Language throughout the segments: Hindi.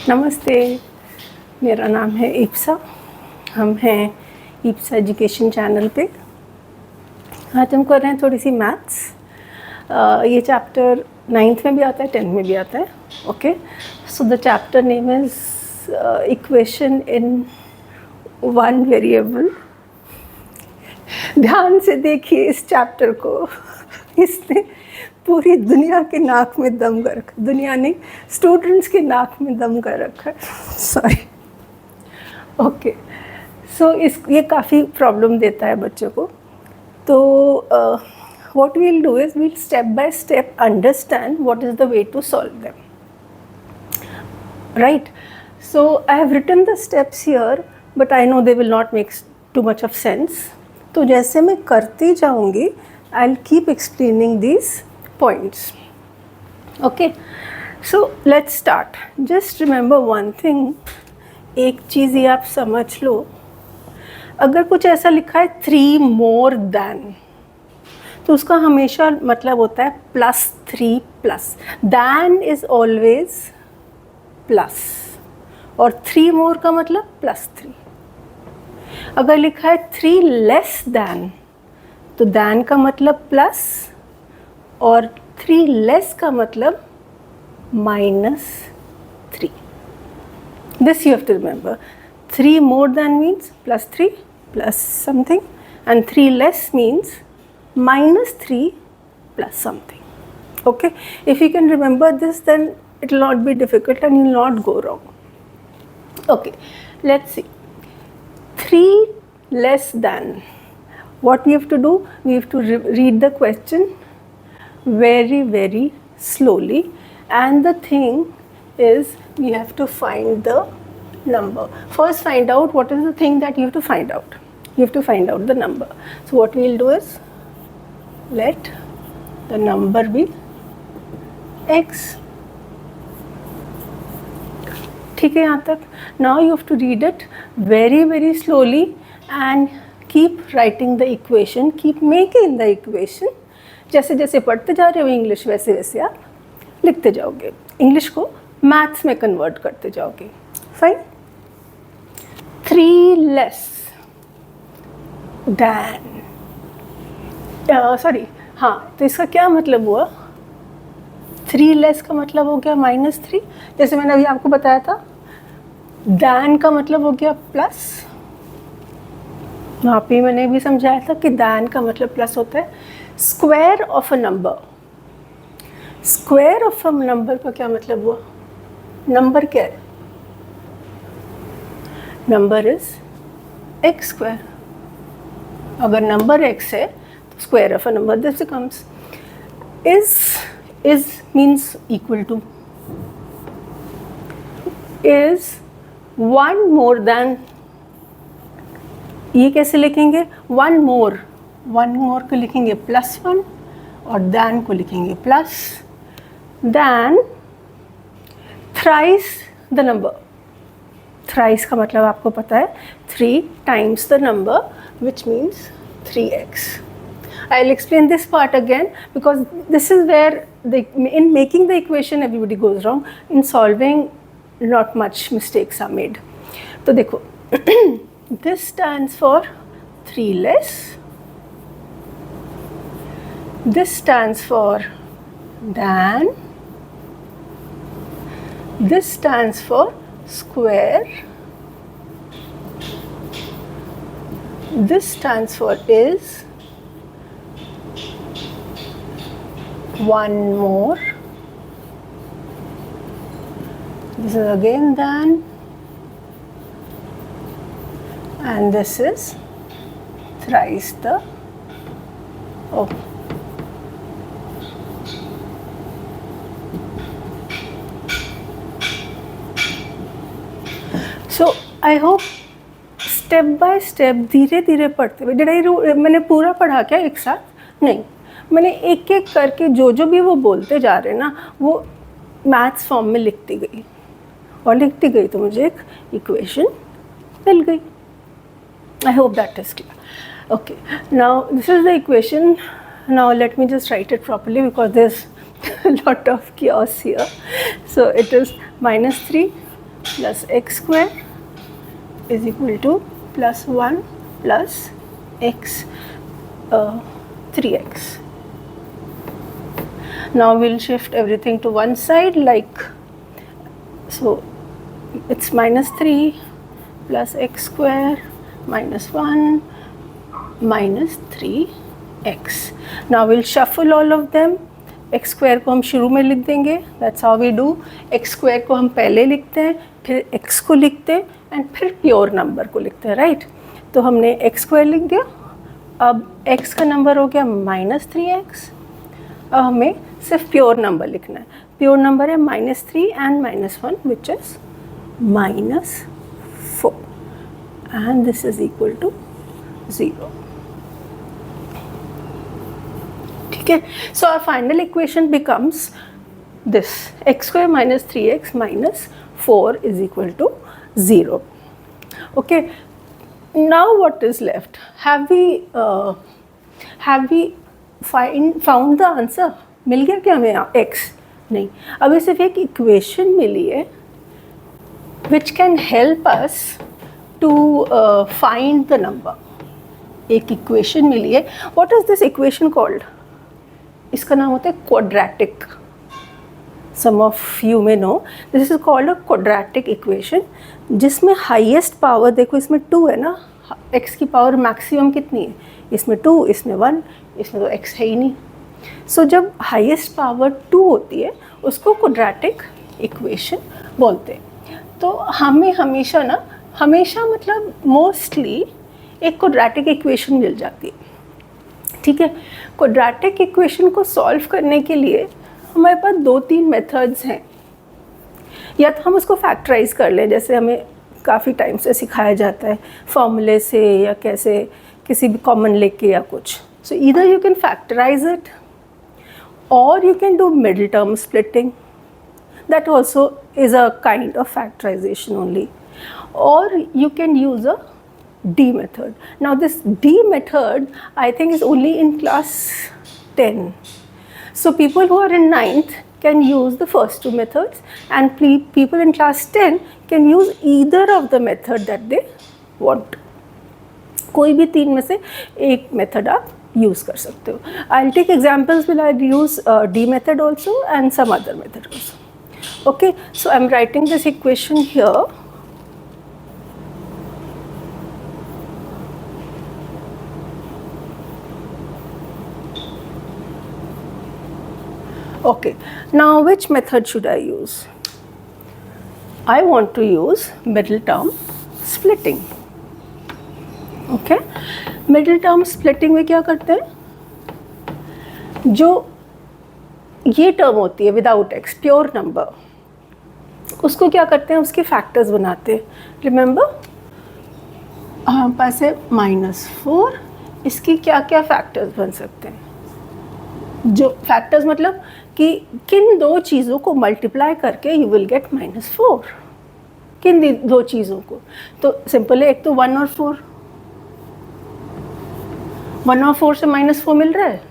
नमस्ते, मेरा नाम है ईप्सा। हम हैं ईप्सा एजुकेशन चैनल पे। आज हम कर रहे हैं थोड़ी सी मैथ्स। ये चैप्टर 9th में भी आता है, 10th में भी आता है। Okay, so the chapter name is equation in one variable. ध्यान से देखिए इस चैप्टर को। इसने पूरी दुनिया के नाक में दम कर रखा, दुनिया नहीं, स्टूडेंट्स के नाक में दम कर रखा है। सॉरी। ओके, सो ये काफ़ी प्रॉब्लम देता है बच्चों को। तो what we'll do is we'll step by step understand what is the way to solve them, right? So I have written the steps here, but I know they will not make too much of sense. तो जैसे मैं करती जाऊँगी, I will keep explaining these points. Okay, so let's start. Just remember one thing. एक चीज़ ये आप समझ लो, अगर कुछ ऐसा लिखा है 3 more than, तो उसका हमेशा मतलब होता है +3 plus. than is always plus, और 3 more का मतलब +3। अगर लिखा है 3 less than, तो than का मतलब प्लस और 3 लेस का मतलब -3। This you have to remember. 3 more than means +3 plus something, and 3 less means -3 plus something. Okay, if you can remember this, then it will not be difficult and you will not go wrong. Okay, let's see. 3 less than. What we have to do? We have to read the question very slowly, and the thing is we have to find the number. First find out what is the thing that you have to find out. You have to find out the number. So what we will do is let the number be x. ठीक है यहाँ तक? Now you have to read it very slowly and keep writing the equation, keep making the equation. जैसे जैसे पढ़ते जा रहे हो इंग्लिश, वैसे वैसे आप लिखते जाओगे, इंग्लिश को मैथ्स में कन्वर्ट करते जाओगे। फाइन। 3 लेस दैन, सॉरी, हाँ, तो इसका क्या मतलब हुआ? 3 लेस का मतलब हो गया -3, जैसे मैंने अभी आपको बताया था। दैन का मतलब हो गया प्लस, वहाँ पे मैंने भी समझाया था कि दैन का मतलब प्लस होता है। Square of a number, square of a number का क्या मतलब हुआ? नंबर क्या है? Number is x square. अगर नंबर एक्स है तो square of a number this becomes is means equal to, is 1 more than। ये कैसे लिखेंगे? 1 more को लिखेंगे +1 और दैन को लिखेंगे plus. Than thrice the number. Thrice का मतलब आपको पता है 3 times the number, which means 3x. I'll explain this part again because this is where in making the equation everybody goes wrong. In solving, not much mistakes are made. तो देखो, this stands for 3 less. This stands for than. This stands for square. This stands for is. 1 more. This is again than. And this is thrice the, oh, so I hope step by step धीरे धीरे पढ़ते हुए, मैंने पूरा पढ़ा क्या एक साथ? नहीं, मैंने एक एक करके जो भी वो बोलते जा रहे ना, वो मैथ्स फॉर्म में लिखती गई, और लिखती गई तो मुझे एक इक्वेशन मिल गई। I hope that is clear. Okay, now this is the equation. Now let me just write it properly because there's a lot of chaos here. So it is -3 plus x square is equal to plus 1 plus x 3x. Now we'll shift everything to one side, like so it's minus 3 plus x square minus 1 minus 3x. Now we'll shuffle all of them. x square को हम शुरू में लिख देंगे, that's how we do. x square को हम पहले लिखते हैं, फिर x को लिखते हैं एंड फिर प्योर नंबर को लिखते हैं, राइट? तो हमने x स्क्वायर लिख दिया. अब x का नंबर हो गया माइनस 3x. अब हमें सिर्फ प्योर नंबर लिखना है. प्योर नंबर है minus 3 and minus 1 which is minus 4 and this is equal to 0. ठीक है. So our final equation becomes this x square minus 3x minus 4 is equal to 0. Okay, now what is left? Have we found the answer? मिल गया क्या हमें x? नहीं. अभी सिर्फ एक इक्वेशन मिली है which can help us to find the number. एक इक्वेशन मिली है. What is this equation called? इसका नाम होता है quadratic. Some of you may know this is called a quadratic equation, जिसमें हाईएस्ट पावर देखो इसमें 2 है ना. x की पावर मैक्सिमम कितनी है? इसमें 2, इसमें 1, इसमें तो x है ही नहीं. सो जब हाईएस्ट पावर 2 होती है उसको क्वाड्रेटिक इक्वेशन बोलते हैं. तो हमें हमेशा मतलब मोस्टली एक क्वाड्रेटिक इक्वेशन मिल जाती है. ठीक है. क्वाड्रेटिक इक्वेशन को सॉल्व करने के लिए हमारे पास 2-3 मेथड्स हैं. या तो हम उसको फैक्टराइज कर लें, जैसे हमें काफ़ी टाइम से सिखाया जाता है फॉर्मूले से या कैसे किसी भी कॉमन लेके या कुछ. So either you can factorise it or you can do middle term splitting. That also is a kind of factorisation only. और you can use a D method. Now this D method I think is only in class 10. So people who are in 9th can use the first two methods and people in class 10 can use either of the method that they want. कोई भी 3 में से एक method आप use कर सकते हो. I'll take examples will I use D method also and some other method also. Okay, so I'm writing this equation here. Okay, now which method should I use? I want to use middle term splitting. Okay, middle term splitting में क्या करते हैं? जो ये टर्म होती है विदाउट x, प्योर नंबर, उसको क्या करते हैं? उसके फैक्टर्स बनाते हैं. रिमेंबर हमारे पास है -4. इसकी क्या क्या फैक्टर्स बन सकते हैं? जो फैक्टर्स मतलब कि किन 2 चीज़ों को मल्टीप्लाई करके यू विल गेट -4. किन 2 चीज़ों को? तो सिंपल है, एक तो 1 और 4. 1 और 4 से -4 मिल रहा है?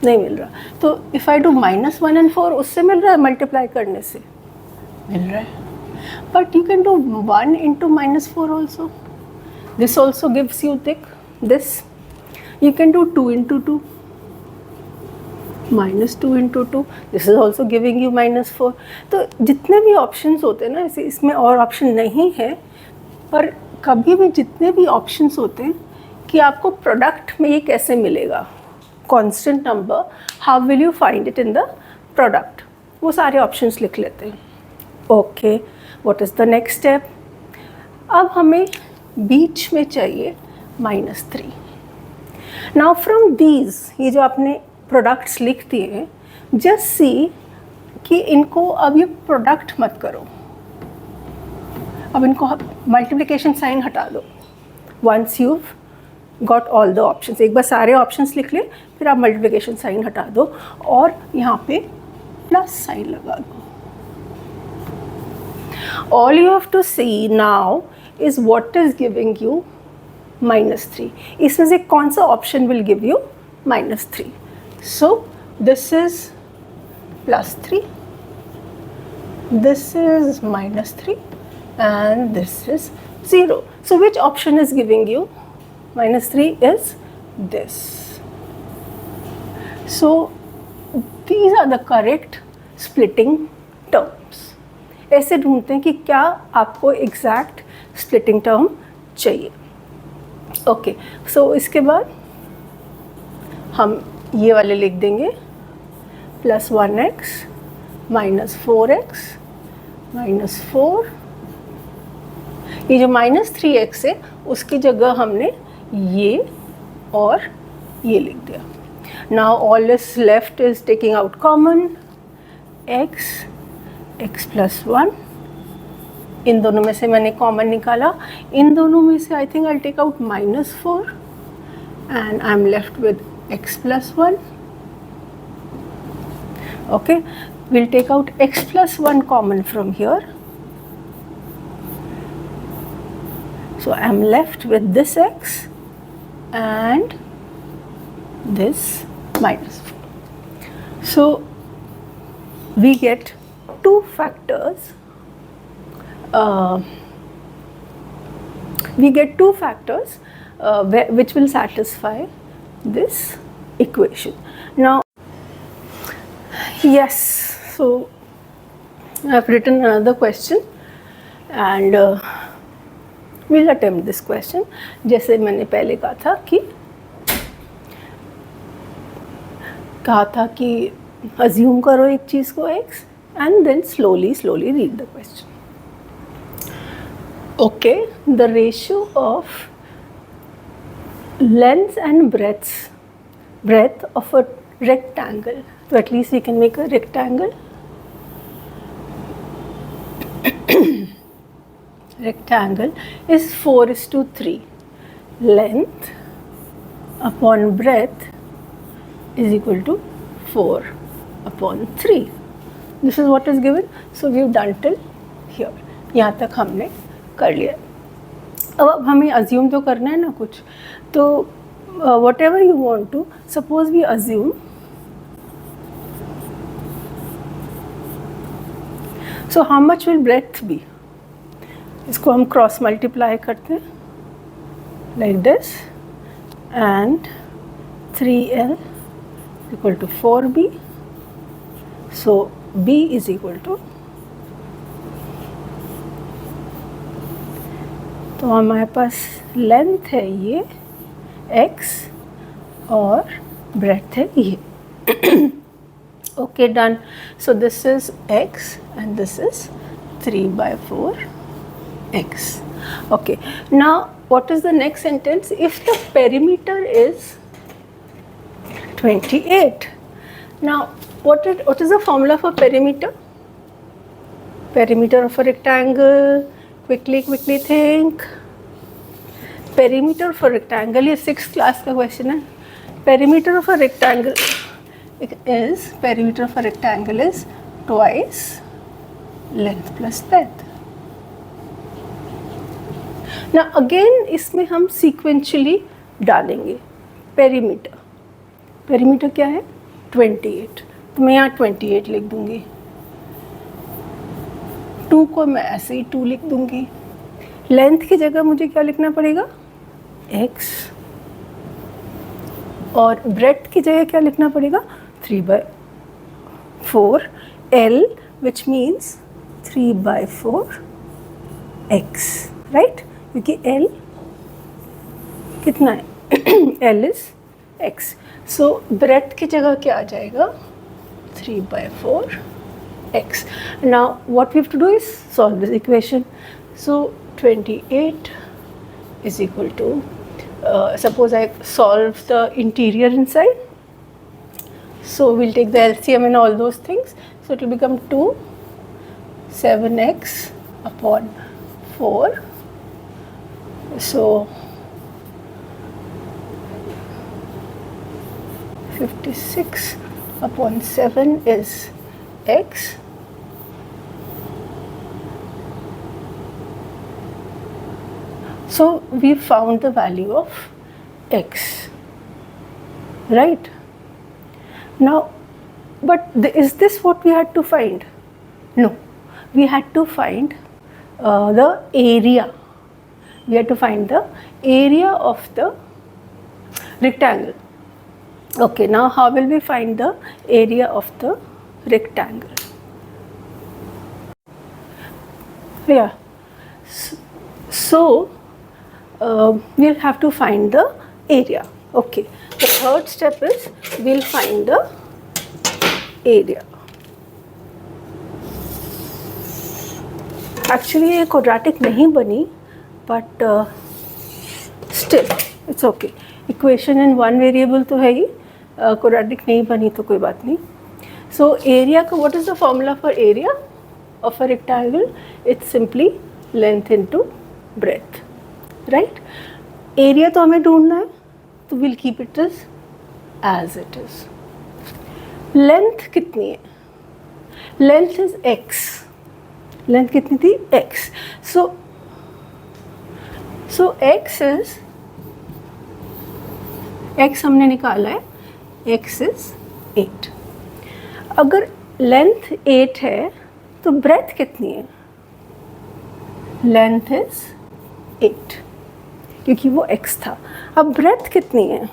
नहीं मिल रहा. तो इफ़ आई डू -1 एंड 4 उससे मिल रहा है मल्टीप्लाई करने से? मिल रहा है. But you can do 1 into -4 also. This also gives you this. You can do 2 into 2. -2 into 2, this is also giving you -4. तो जितने भी ऑप्शंस होते हैं ना, ऐसे इसमें और ऑप्शन नहीं है, पर कभी भी जितने भी ऑप्शंस होते हैं कि आपको प्रोडक्ट में ये कैसे मिलेगा, constant number, how will you find it in the product, वो सारे ऑप्शंस लिख लेते हैं. Okay, what is the next step? अब हमें बीच में चाहिए -3. नाउ फ्रॉम दीज, ये जो आपने प्रोडक्ट्स लिख दिए हैं, जस्ट सी कि इनको अब ये प्रोडक्ट मत करो. अब इनको मल्टीप्लिकेशन साइन हटा दो. Once you got all the options, एक बार सारे ऑप्शंस लिख ले, फिर आप मल्टीप्लिकेशन साइन हटा दो और यहाँ पे प्लस साइन लगा दो. All you have to see now is what is giving you -3. इसमें से कौन सा option will give you -3? So this is +3, this is minus 3 and this is 0. So which option is giving you minus 3 is this. So these are the correct splitting terms. ऐसे ढूंढते हैं कि क्या आपको एग्जैक्ट स्प्लिटिंग टर्म चाहिए. ओके, सो इसके बाद हम ये वाले लिख देंगे plus 1x minus 4x minus 4. ये जो माइनस 3x है उसकी जगह हमने ये और ये लिख दिया. Now all is left is taking out common x plus 1. इन दोनों में से मैंने कॉमन निकाला. इन दोनों में से I think I take out minus 4 and I am left with x plus 1. Okay, we'll take out x plus 1 common from here. So I'm left with this x and this minus 4. So we get two factors. Which will satisfy this equation. Now, yes, so I have written another question and we'll attempt this question. जैसे मैंने पहले कहा था कि assume करो एक चीज़ को x and then slowly read the question. Okay, the ratio of length and breadth of a rectangle. So at least we can make a rectangle. Rectangle is 4:3. Length upon breadth is equal to 4/3. This is what is given. So we've done till here. यहाँ तक हमने कर लिया. अब हमें assume तो करना है ना कुछ. तो whatever you want to, suppose we assume. So how much will breadth be? इसको हम क्रॉस मल्टीप्लाई करते हैं like this and 3l equal to 4b. So b is equal to, तो हमारे पास लेंथ है ये x और breadth है ये. Okay, done. So this is x and this is 3/4x. Okay, now what is the next sentence? If the perimeter is 28. Now what is the formula for perimeter? Perimeter of a rectangle. Quickly think. Perimeter for rectangle, ये 6th class का question है. Perimeter of a rectangle is twice length plus breadth. Now again इसमें हम sequentially डालेंगे. Perimeter क्या है? 28. तो मैं यहाँ 28 लिख दूँगी. 2 को मैं ऐसे ही 2 लिख दूँगी. लेंथ की जगह मुझे क्या लिखना पड़ेगा? x. और ब्रेड्थ की जगह क्या लिखना पड़ेगा? 3/4 L, which means 3/4x, right? क्योंकि L कितना है? L is x. So breadth की जगह क्या आ जाएगा? 3/4x. Now what we have to do is solve this equation. So 28 is equal to, suppose I solve the interior inside. So we'll take the LCM and all those things. So it will become 7x upon 4. So 56 upon 7 is x. So we found the value of x, right? Now, but is this what we had to find? No, we had to find the area. We had to find the area of the rectangle. Okay, now how will we find the area of the rectangle? Yeah, so we'll have to find the area. Okay, the third step is we'll find the area. Actually ये quadratic नहीं बनी, but still it's okay. Equation in one variable तो है ही, quadratic नहीं बनी तो कोई बात नहीं. So area का, what is the formula for area of a rectangle? It's simply length into breadth, right? Area तो हमें ढूंढना है, तो we'll keep it as it is. Length कितनी है? Length is x. Length कितनी थी? x. So x is, x हमने निकाला है, x is 8. अगर लेंथ 8 है तो ब्रेथ कितनी है? लेंथ इज 8 क्योंकि वो x था. अब ब्रेथ कितनी है?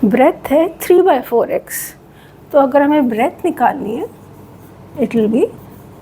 ब्रेथ है 3/4x. तो अगर हमें ब्रेथ निकालनी है, it will be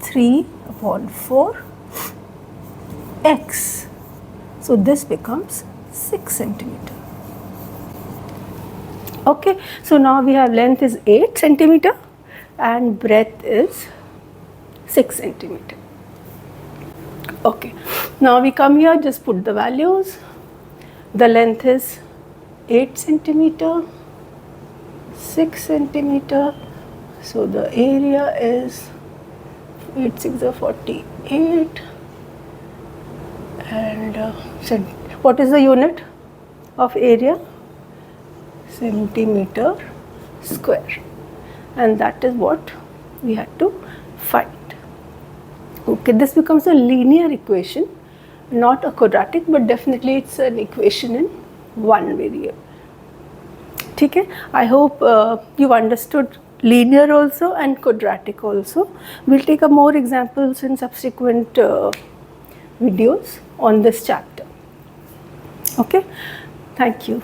3/4x. So this becomes 6 centimeter. Okay, so now we have length is 8 centimeter and breadth is 6 centimeter. Okay, now we come here, just put the values. The length is 8 centimeter, 6 centimeter. So the area is 8 6 are 48. And what is the unit of area? Centimeter square. And that is what we had to find. Okay, this becomes a linear equation, not a quadratic, but definitely it's an equation in one variable. ठीक है, I hope you understood linear also and quadratic also. We'll take up more examples in subsequent videos on this chapter. Okay, thank you.